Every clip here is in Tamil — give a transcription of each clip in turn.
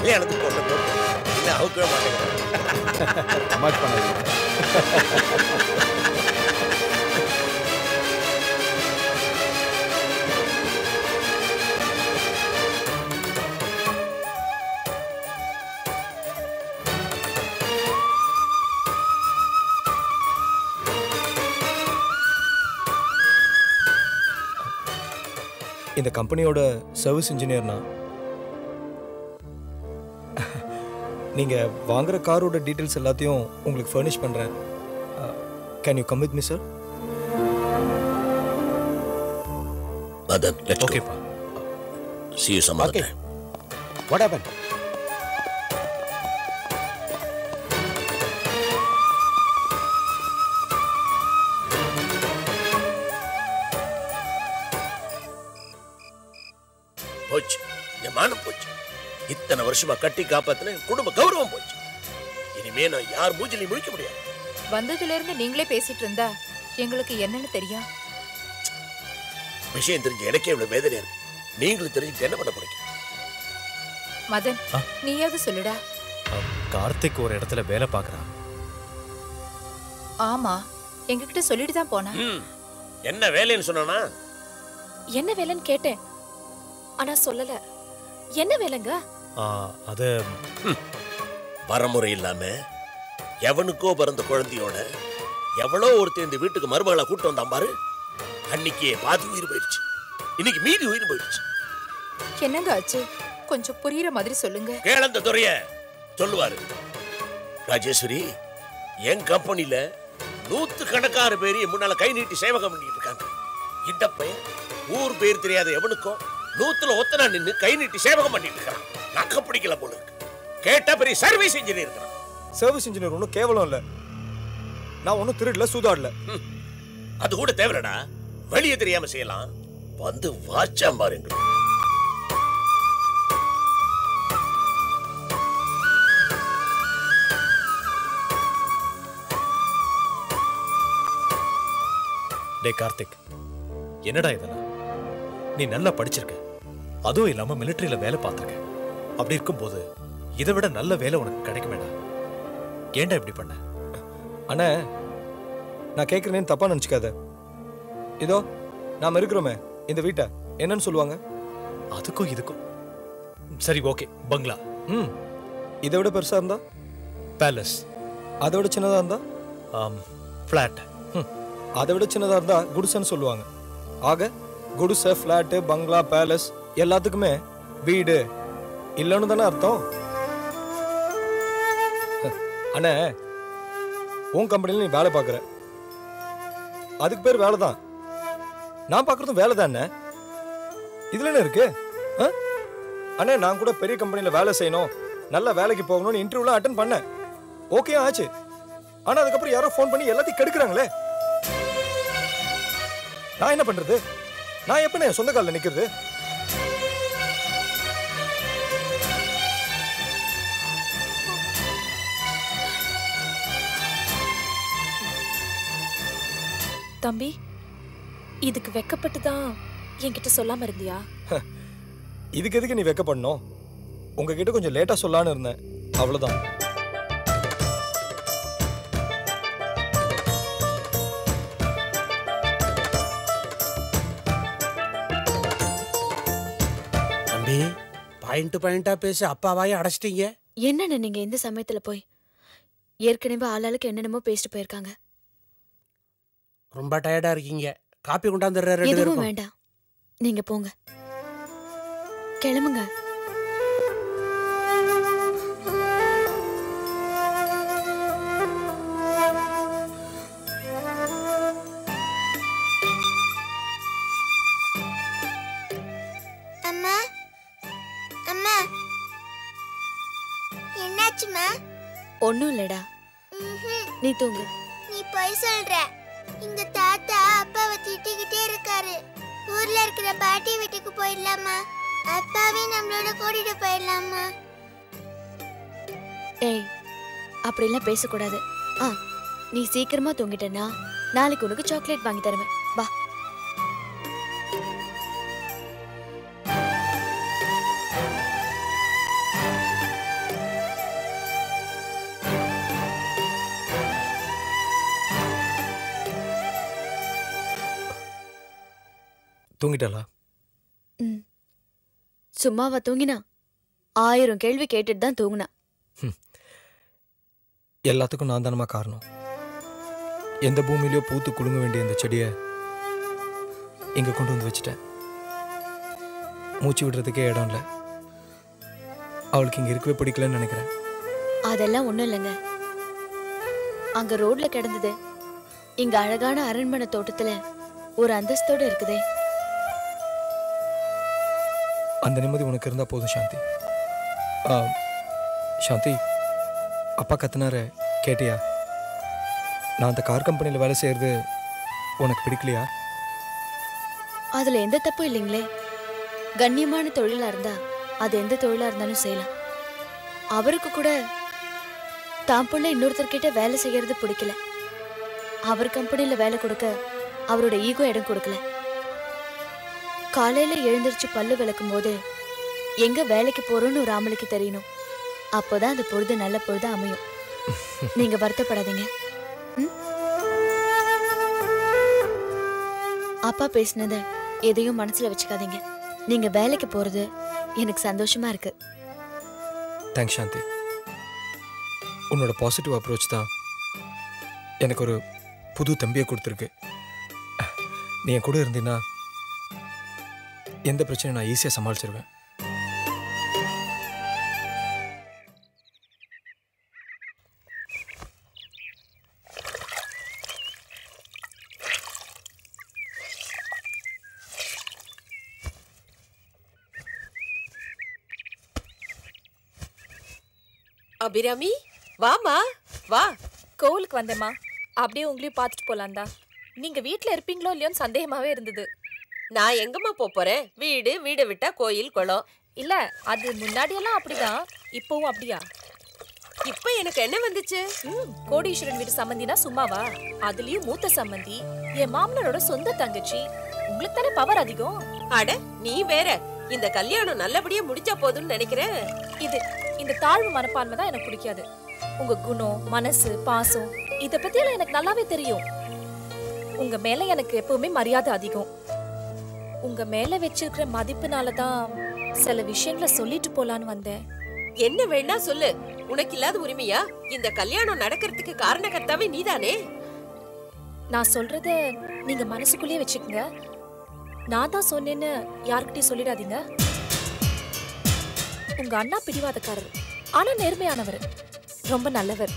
கல்யாணத்துக்கு போட்ட இல்லை அவுக்கவே மாட்டேங்கிறேன். இந்த கம்பெனியோட சர்வீஸ் இன்ஜினியர்னா நீங்க வாங்குற காரோட டீடைல்ஸ் எல்லாத்தையும் உங்களுக்கு ஃபர்னிஷ் பண்றேன். Can you come with me sir? Madan, okay பா. see you some other Okay. time. What happened? போச்சு, என் மானம் போச்சு. இத்தனை வருஷமா கட்டி காப்பாத்தின என் குடும்ப கௌரவம் போச்சு. இனிமே நான் யார் மூஞ்சிலையும் முழிக்க முடியாது. வந்ததுல இருந்து நீங்களே பேசிட்டு இருந்தா எங்களுக்கு என்னன்னு தெரியும்? விஷயம் தெரிஞ்சு எனக்கே இவ்வளவு வேதனையா இருக்கு. நீங்களும் தெரிஞ்சுட்டு என்ன பண்ண போறீங்க? மதன், நீயாவது சொல்லுடா. கார்த்திக் ஒரு இடத்துல வேலை பார்க்கறான். ஆமா, எங்ககிட்ட சொல்லிட்டு தான் போனா. என்ன வேலைன்னு சொன்னானா? என்ன வேலைன்னு கேட்டேன், ஆனா சொல்லல. என்ன வேலைங்க? அது பரமுறை இல்லாம எவனுக்கோ பிறந்த குழந்தையோட எவ்வளோ ஒருத்தர் இந்த வீட்டுக்கு மருமகளா கூட்டு வந்தான் பாரு. அன்னைக்கே பாதி உயிர் போயிடுச்சு, இன்னைக்கு மீதி உயிர் போயிடுச்சு. என்னங்க ஆச்சு? கொஞ்சம் புரியுற மாதிரி சொல்லுங்க. கேளந்த துறைய சொல்லுவாரு. ராஜேஸ்வரி, என் கம்பெனில 100 பேர் முன்னால கை நீட்டி சேவகம் பண்ணிட்டு இருக்காங்க. இந்த பையன் ஊர் பேர் தெரியாத எவனுக்கும் 100ல ஒத்தனா நின்னு கை நீட்டி சேவகம் பண்ணிட்டு இருக்கான். நக்க பிடிக்கல போல இருக்கு. கேட்டா பெரிய சர்வீஸ் இன்ஜினியர் இருக்கான். சர்வீஸ் இன்ஜினியர் ஒன்றும் கேவலம் இல்லை. நான் ஒன்றும் திருடல, சூதாடல. அது கூட தேவைடா, வெளியே தெரியாம செய்யலாம். வந்து வாச்சா பாருங்க. டே கார்த்திக், என்னடா இதெல்லாம்? நீ நல்லா படிச்சிருக்க, அதுவும் இல்லாம மிலிட்டரியில வேலை பார்த்திருக்க. அப்படி இருக்கும்போது இதை விட நல்ல வேலை உனக்கு கிடைக்க வேண்டாம். ஏன்டா இப்படி பண்ண? அண்ணா, நான் கேட்குறேன்னு தப்பா நினச்சிக்காத. இதோ நாம இருக்கிறோமே இந்த வீட்டை என்னன்னு சொல்லுவாங்க? அதுக்கும் இதுக்கும் சரி, ஓகே, பங்களா. இதை விட பெருசா இருந்தா பேலஸ். அதை விட சின்னதா இருந்தா ஃபிளாட். அதை விட சின்னதா இருந்தா குடிசைன்னு சொல்லுவாங்க. ஆக குடிசை, ஃபிளாட்டு, பங்களா, பேலஸ் எல்லாத்துக்குமே வீடு இல்லைன்னு தானே அர்த்தம். அண்ணே, உன் கம்பெனியில் நீ வேலை பார்க்குற, அதுக்கு பேர் வேலை தான். நான் பார்க்குறதும் வேலை தான். இதுல என்ன இருக்கு? அண்ணே, நான் கூட பெரிய கம்பெனியில் வேலை செய்யணும், நல்ல வேலைக்கு போகணும்னு இன்டர்வியூலாம் அட்டன் பண்ணேன். ஓகே ஆச்சு. ஆனால் அதுக்கப்புறம் யாரோ ஃபோன் பண்ணி எல்லாத்தையும் கெடுக்குறாங்களே. நான் என்ன பண்றது? நான் எப்ப என் சொந்த காலில் நிக்கிறது? தம்பி, இதுக்கு வெக்கப்பட்டு தான் என்கிட்ட சொல்லாம இருந்தியா? இதுக்கு எதுக்கு நீ வெக்கப்படணும்? உங்ககிட்ட கொஞ்சம் லேட்டா சொல்லான்னு இருந்தேன், அவ்வளவுதான். பாயிண்டா பேசி அப்பாவாயே அடைச்சிட்டீங்க. என்னன்னு நீங்க இந்த சமயத்துல போய்? ஏற்கனவே ஆளாளுக்கு என்னென்னமோ பேசிட்டு போயிருக்காங்க. ரொம்ப டயர்டா இருக்கீங்க, காப்பி கொண்டாந்துடுற. எதுவும் வேண்டாம், நீங்க போங்க, கிளம்புங்க. ஒண்ணும் இல்லடா, நீ தூங்கு. நீ போய் சொல்ற. இந்த தாத்தா அப்பாவை திட்டிக்கிட்டே இருக்காரு. ஊர்ல இருக்கிற பாட்டி வீட்டுக்கு போயிடலாமா? அப்பாவே நம்மளோட கூட்டிட்டு போயிடலாமா? ஏய், அப்படிலாம் பேசக்கூடாது. நீ சீக்கிரமா தூங்கிட்டேன்னா நாளைக்கு உனக்கு சாக்லேட் வாங்கி தருவேன். வா. தூங்கிட்டாளா? ம். சும்மாவா தூங்கினா? 1000 கேள்வி கேட்டுட்டு தான் தூங்கினா. எல்லாத்துக்கும் நான் தானமா காரணம். எந்த பூமியிலயோ பூத்து குலுங்க வேண்டிய இந்த செடியை இங்க கொண்டு வந்து வச்சுட்டேன். மூச்சு விடுறதுக்கே இடம் இல்லை. அவளுக்கு இங்க இருக்கவே பிடிக்கலன்னு நினைக்கிறேன். அதெல்லாம் ஒண்ணும் இல்லைங்க. அங்க ரோட்ல கிடந்தது இங்க அழகான அரண்மனை தோட்டத்துல ஒரு அந்தஸ்தோட இருக்குதே. அந்த நிம்மதி உனக்கு இருந்தா போதும் சாந்தி. சாந்தி, அப்பா கத்துனாரு கேட்டியா? நான் அந்த கார் கம்பெனியில் வேலை செய்யறது உனக்கு பிடிக்கலையா? அதுல எந்த தப்பும் இல்லைங்களே. கண்ணியமான தொழிலா இருந்தா அது எந்த தொழிலா இருந்தாலும் செய்யலாம். அவருக்கு கூட தான் புள்ள இன்னொருத்தர்கிட்ட வேலை செய்யறது பிடிக்கல. அவர் கம்பெனில வேலை கொடுக்க அவரோட ஈகோ இடம் கொடுக்கல. காலையில எழுந்திருச்சு பல்லு விளக்கும் போது எங்க வேலைக்கு போறோம்னு ஒரு ஆம்பளைக்கு தெரியணும். அப்போதான் அந்த பொழுது நல்ல பொழுது அமையும். நீங்க வருத்தப்படாதீங்க. அப்பா பேசினத எதையும் மனசுல வச்சுக்காதீங்க. நீங்க வேலைக்கு போறது எனக்கு சந்தோஷமா இருக்கு. தேங்க்ஸ் சாந்தி. உன்னோட பாசிட்டிவ் அப்ரோச் தான் எனக்கு ஒரு புது தம்பியை கொடுத்துருக்கு. நீ என் கூட இருந்தீன்னா எந்த பிரச்சனையும் நான் ஈஸியாக சமாளிச்சிருவேன். அபிராமி, வாமா வா. கோவிலுக்கு வந்தேம்மா. அப்படியே உங்களையும் பார்த்துட்டு போலாம்டா. நீங்க வீட்ல இருப்பீங்களோ இல்லையோன்னு சந்தேகமாவே இருந்தது. நான் எங்கம்மா போறேன்? வீடு விட்டா கோயில் குளம். இல்ல, அது முன்னாடியெல்லாம் அப்படிதான். இப்பவும் அப்படியா? இப்ப எனக்கு என்ன வந்துச்சு? கோடீஸ்வரன் வீட்டு சம்பந்தினா சும்மாவா? அதுலயும் மூத்த சம்பந்தி, என் மாமனாரோட சொந்த தங்கச்சி. உங்களுக்கு தானே பவர் அதிகம். அட நீ வேற. இந்த கல்யாணம் நல்லபடியா முடிஞ்சா போதும்னு நினைக்கிறேன். இந்த தாழ்வு மனப்பான்மை தான் எனக்கு பிடிக்காது. உங்க குணம், மனசு, பாசம் இத பத்தி எல்லாம் எனக்கு நல்லாவே தெரியும். உங்க மேல எனக்கு எப்பவுமே மரியாதை அதிகம். உங்க மேல வச்சிருக்கிற மதிப்புனாலதான் சில விஷயங்களை சொல்லிட்டு போலான்னு வந்தேன். என்ன வேணா சொல்லு. உனக்கு இல்லாத உரிமையா? இந்த கல்யாணம் நடக்கிறதுக்கு காரணகர்த்தாவே நீதானே. நான் சொல்றத நீங்க மனசுக்குள்ளேயே வச்சுக்கங்க. நான் தான் சொன்னேன்னு யாருக்கிட்டையும் சொல்லிடாதீங்க. உங்க அண்ணா பிடிவாதக்காரர், ஆனா நேர்மையானவர், ரொம்ப நல்லவர்.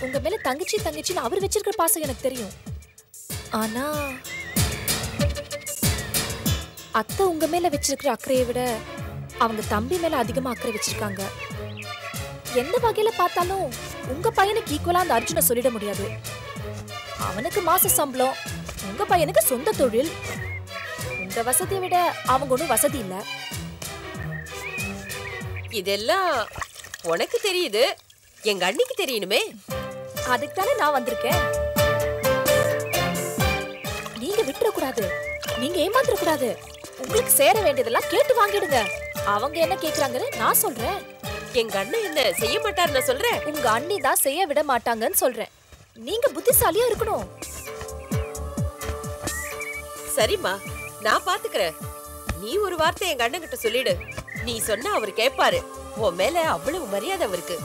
உங்க மேல தங்கச்சின்னு அவர் வச்சிருக்கிற பாசம் எனக்கு தெரியும். ஆனா அத்தை உங்க மேல வச்சிருக்கிற அக்கறையை விட அவங்க தம்பி மேல அதிகமா அக்கறை வச்சிருக்காங்க. எந்த வகையில பார்த்தாலும் உங்க பையனுக்கு ஈக்குவலா அந்த அர்ஜுனை சொல்லிட முடியாது. அவனுக்கு மாச சம்பளம், உங்க பையனுக்கு சொந்த தொழில். உங்க வசதியை விட அவங்க ஒன்றும் வசதி இல்ல. இதெல்லாம் உனக்கு தெரியுது, எங்க அண்ணிக்கு தெரியணுமே. அதுக்கு தானே நான் வந்திருக்கேன். நீங்க விட்டுறக்கூடாது, நீங்க ஏமாத்திரக்கூடாது. உங்களுக்கு சேர வேண்டியதெல்லாம் கேட்டு வாங்கிடுங்க. அவங்க என்ன கேக்குறாங்கன்னு நான் சொல்றேன். எங்க அண்ணன் என்ன செய்ய மாட்டாருன்னு சொல்றேன். உங்க அண்ணி தான் செய்ய விட மாட்டாங்கன்னு சொல்றேன். நீங்க புத்திசாலியா இருக்கணும். சரிம்மா, நான் பாத்துக்கிறேன். நீ ஒரு வார்த்தை எங்க அண்ணன் கிட்ட சொல்லிடு. நீ சொன்னா அவர் கேட்பாரு. உன் மேல அவ்வளவு மரியாதை அவருக்கு.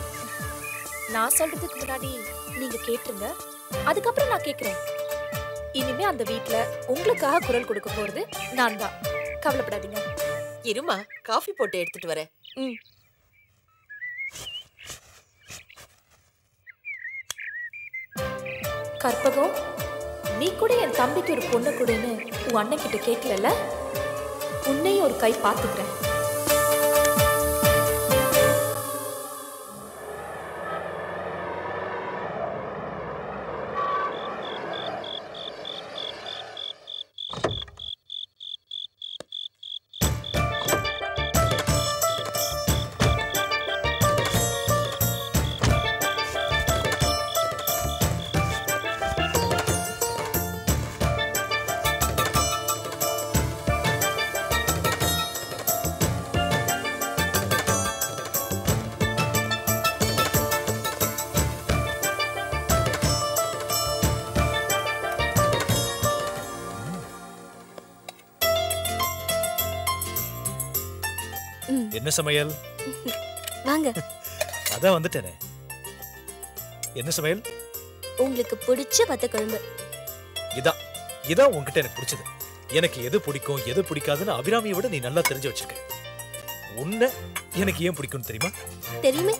நான் சொல்றதுக்கு முன்னாடி நீங்க கேட்டுருங்க, அதுக்கப்புறம் நான் கேக்குறேன். இனிமே அந்த வீட்ல உங்களுக்காக குரல் கொடுக்க போறது நான் தான். கவலைப்படாதீங்க. இருமா, காஃபி போட்டு எடுத்துட்டு வரேன். கற்பகம், நீ கூட என் தம்பிக்கு ஒரு பொண்ணு கொடுன்னு உன் அண்ணன் கிட்ட கேட்கல. உன்னையும் ஒரு கை பாத்துக்கிறேன். என்ன சமையல்? வாங்க. அதான் வந்துட்டேனே. என்ன சமையல்? உங்களுக்கு பிடிச்ச வத்த குழம்பு. இதான் உன்கிட்ட எனக்கு பிடிச்சது. எனக்கு எது பிடிக்கும் எது பிடிக்காதுன்னு அபிராமியை விட நீ நல்லா தெரிஞ்சு வச்சிருக்க. உன்னை எனக்கு ஏன் பிடிக்கும்னு தெரியுமா? தெரியுமே.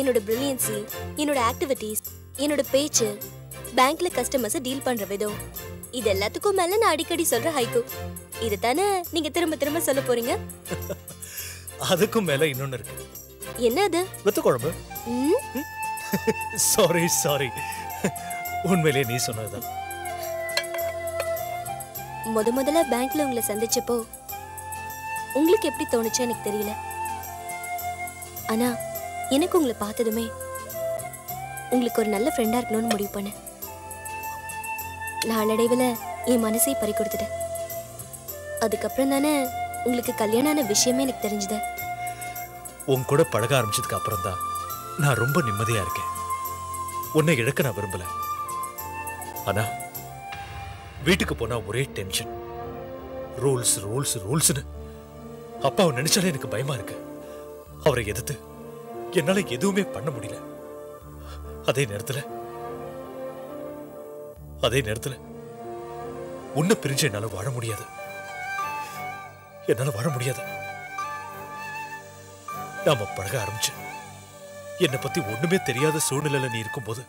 என்னோட பிரில்லியன்சி, என்னோட ஆக்டிவிட்டீஸ், என்னோட பேச்சு, பேங்க்ல கஸ்டமர்ஸ் டீல் பண்ற விதம், இது எல்லாத்துக்கும் மேல நான் அடிக்கடி சொல்ற ஹைக்கூ. இது தானே நீங்க திரும்ப திரும்ப சொல்ல போறீங்க? அதுக்கும் மேல இன்னொன்னு இருக்கு. என்ன அது? வத்த குழம்பு. சாரி. உண்மையிலே நீ சொன்னதுதான். முதல்ல பேங்க்ல உங்களை சந்திச்சப்போ உங்களுக்கு எப்படி தோணுச்சு எனக்கு தெரியல. ஆனா எனக்கு உங்களை பார்த்ததுமே உங்களுக்கு ஒரு நல்ல ஃப்ரெண்டா இருக்கணும்னு முடிவு பண்ணேன். நாளடைவுல என் மனசை பறி கொடுத்துட்டேன். அதுக்கப்புறம் தானே உங்களுக்கு கல்யாணம் ஆன விஷயமே எனக்கு தெரிஞ்சது. உன் கூட பழக ஆரம்பிச்சதுக்கு அப்புறம் தான் நான் ரொம்ப நிம்மதியா இருக்கேன். உன்னை இழக்க நான் விரும்பல. ஆனா வீட்டுக்கு போனா ஒரே டென்ஷன். ரூல்ஸ்னு அப்பாவை நினைச்சாலே எனக்கு பயமா இருக்கு. அவரை எதிர்த்து என்னால எதுவுமே பண்ண முடியல. அதே நேரத்துல உன்னை பிரிஞ்சு என்னால வாழ முடியாது. நாம பழக ஆரம்பிச்சு என்னை பத்தி ஒண்ணுமே தெரியாத சூழ்நிலையில நீ இருக்கும்போது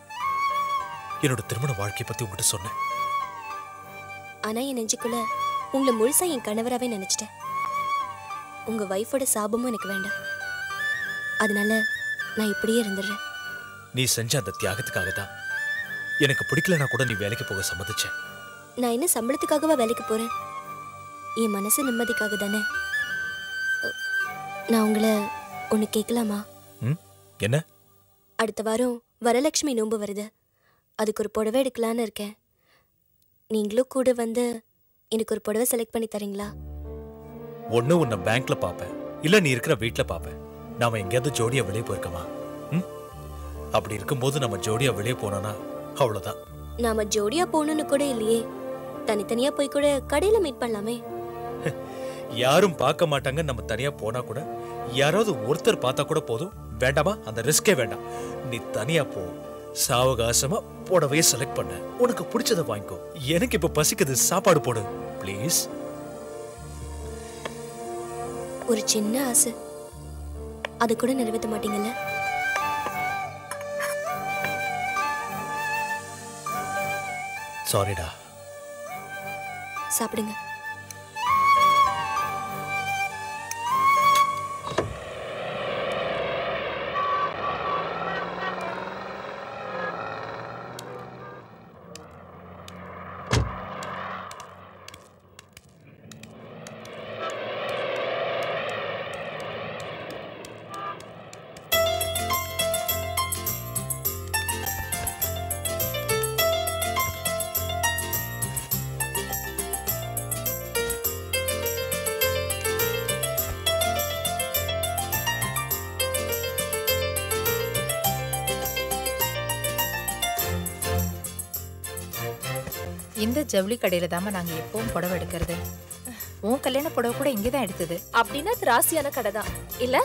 என்னோட திருமண வாழ்க்கை பத்தி உங்ககிட்ட சொன்னேன். ஆனா என் நெஞ்சுக்குள்ள உங்களை முழுசா என் கணவராவே நினைச்சிட்டேன். உங்க வைஃபோட சாபமும் எனக்கு வேண்டாம். அதனால நான் இப்படியே இருந்துடுறேன். நீ செஞ்ச அந்த தியாகத்துக்காக தான் எனக்கு பிடிக்கலனா கூட நீ வேலைக்கு போக சம்மதிச்சேன். நான் என்ன சம்பளத்துக்காகவா வேலைக்கு போறேன்? என் மனசு நிம்மதிக்காக தானே. நான் உங்களை ஒண்ணு கேட்கலாமா? என்ன? அடுத்த வாரம் வரலட்சுமி நோன்பு வருது. அதுக்கு ஒரு புடவை எடுக்கலான்னு இருக்கேன். நீங்களும் கூட வந்து எனக்கு ஒரு புடவை செலக்ட் பண்ணி தரீங்களா? ஒண்ணு உன்னை பேங்க்ல பாப்பேன், இல்ல நீ இருக்கிற வீட்டுல பாப்பேன். நாம எங்கேயாவது ஜோடியா வெளியே போயிருக்கோமா? அப்படி இருக்கும்போது நம்ம ஜோடியா வெளியே போனோம்னா அவ்வளவுதான். நாம ஜோடியா போகணும்னு கூட இல்லையே. தனித்தனியா போய் கூட கடையில மீட் பண்ணலாமே. யாரும் பார்க்க மாட்டாங்க. நம்ம தனியா போனா கூட யாராவது ஒருத்தர் பார்த்தா கூட போதும். வேண்டாமா? அந்த ரிஸ்கே வேண்டாம். நீ தனியா போ, சாவகாசமா புடவையை செலக்ட் பண்ண, உனக்கு பிடிச்சதை வாங்கிக்கோ. எனக்கு இப்ப பசிக்குது, சாப்பாடு போடு ப்ளீஸ். ஒரு சின்ன ஆசை, அது கூட நிறைவேற்ற மாட்டீங்கல்ல? சாரிடா. சாப்பிடுங்க. இந்த ஜவுளி கடையில தாம நாங்க எப்பவும் புடவை எடுக்கிறது. உன் கல்யாண புடவை கூட இங்கதான் எடுத்தது. அப்படின்னா ராசியான கடை தான் இல்ல?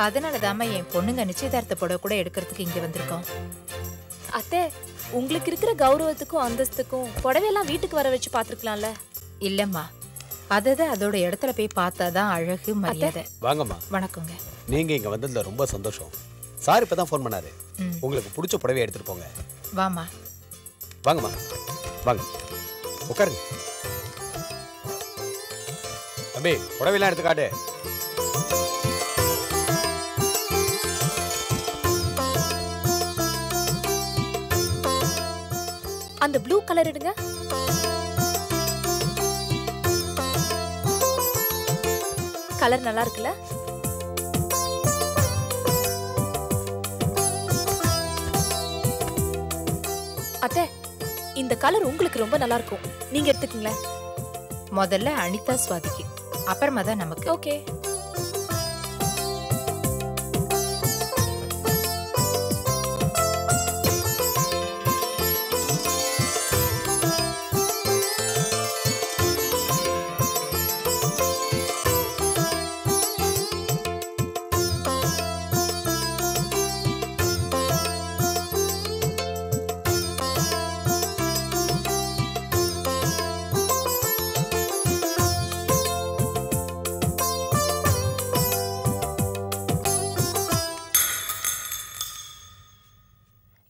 அதனால தாம என் பொண்ணுங்க நிச்சயதார்த்த புடவை கூட எடுக்கிறதுக்கு இங்க வந்திருக்கோம். அத்தை, உங்களுக்கு இருக்கிற கௌரவத்துக்கும் அந்தஸ்துக்கும் புடவையெல்லாம் வீட்டுக்கு வர வச்சு பாத்துருக்கலாம்ல? இல்லம்மா, அதோட இடத்துல போய் பார்த்தாதான் அழகு, மரியாதை. வாங்கம்மா. வணக்கங்க. நீங்க இங்க வந்ததுல ரொம்ப சந்தோஷம். சார் இப்பதான் ஃபோன் பண்ணாரு. உங்களுக்கு பிடிச்ச புடவையை எடுத்துட்டு போங்க. வாமா. வாங்கம்மா, வாங்க உட்காருங்க. தம்பி, புடவையெல்லாம் எடுத்து காட்டு. அந்த ப்ளூ கலர் எடுங்க. கலர் நல்லா இருக்குல்ல? அத்தை, இந்த கலர் உங்களுக்கு ரொம்ப நல்லா இருக்கும். நீங்க எடுத்துக்கீங்களேன். முதல்ல அனிதா சுவாதிக்கு, அப்புறமா தான் நமக்கு. ஓகே.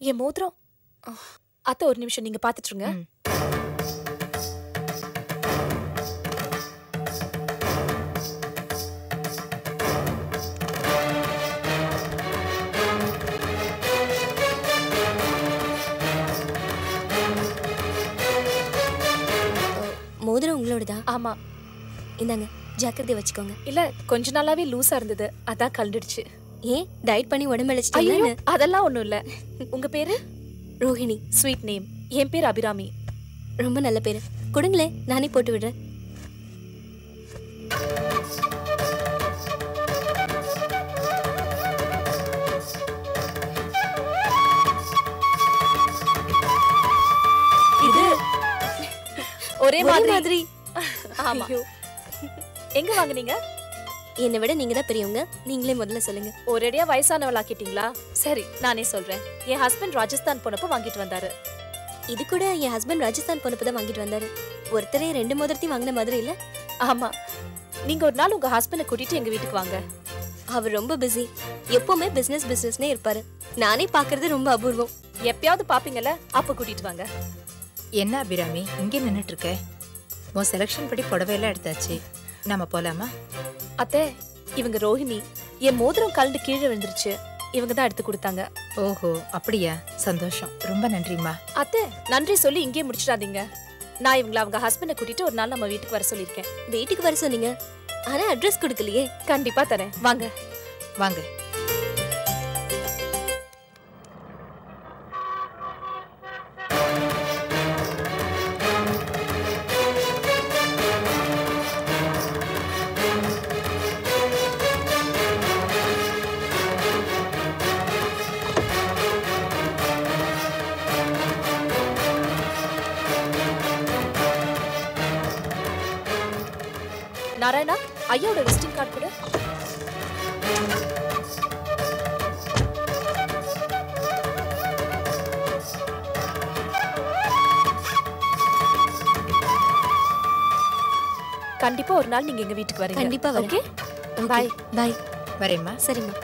என் மோதிரம் அத்தை ஒரு நிமிஷம் நீங்க பாத்துட்டு இருங்க. மோதிரம் உங்களோடதா? ஆமா. இந்தாங்க, ஜாக்கிரதையா வச்சுக்கோங்க. இல்ல கொஞ்ச நாளாவே லூசா இருந்தது, அதான் கழண்டுடுச்சு. ஏன் டயட் பண்ணி உடம்பு ஐயோ அழைச்சிட்டீங்க? அதெல்லாம் ஒண்ணும் இல்ல. உங்க பேரு? ரோஹிணி. Sweet name. என் பேர் அபிராமி. ரொம்ப நல்ல பேரு. கொடுங்களே, நானே போட்டு விடுறேன். இது ஒரே மாதிரி. மாதிரி. ஆமா. எங்க வாங்குனீங்க? என்னை விட நீங்க தான் பெரியவங்க, நீங்களே முதல்ல சொல்லுங்க. ஒரேடியா வயசானவளாக்கிட்டீங்களா? சரி நானே சொல்றேன். என் ஹஸ்பண்ட் ராஜஸ்தான் போனப்போ வாங்கிட்டு வந்தாரு. இது கூட என் ஹஸ்பண்ட் ராஜஸ்தான் போனப்பதான் வாங்கிட்டு வந்தாரு. ஒருத்தரே 2 மோதிரத்தையும் வாங்கின மாதிரி இல்ல? ஆமா. நீங்க ஒரு நாள் உங்க ஹஸ்பண்டை கூட்டிட்டு எங்க வீட்டுக்கு வாங்க. அவர் ரொம்ப பிஸி, எப்பவுமே பிசினஸ்னே இருப்பாரு. நானே பாக்குறது ரொம்ப அபூர்வம். எப்பயாவது பாப்பீங்கல்ல, அப்ப கூட்டிட்டு வாங்க. என்ன அபிராமி இங்கே நின்னுட்டு இருக்க? உன் செலக்ஷன் படி புடவையெல்லாம் எடுத்தாச்சு, நம்ம போலாமா? அத்தை, இவங்க ரோஹிணி. என் மோதிரம் கழண்டு கீழே விழுந்துருச்சு, இவங்க தான் எடுத்து கொடுத்தாங்க. ஓஹோ அப்படியா, சந்தோஷம், ரொம்ப நன்றிம்மா. அத்தை நன்றி சொல்லி இங்கே முடிச்சிடாதீங்க. நான் இவங்களை அவங்க ஹஸ்பண்டை கூட்டிட்டு ஒரு நாள் நம்ம வீட்டுக்கு வர சொல்லியிருக்கேன். வீட்டுக்கு வர சொன்னீங்க, ஆனா அட்ரஸ் கொடுக்கலையே. கண்டிப்பா தரேன், வாங்க வாங்க. நாராயணா, ஐயாவோட விசிட்டிங் கார்டு கூட. கண்டிப்பா ஒரு நாள் நீங்க எங்க வீட்டுக்கு வரீங்க. கண்டிப்பா வரேன். ஓகே, பாய். பாய். வரேம்மா. சரிம்மா.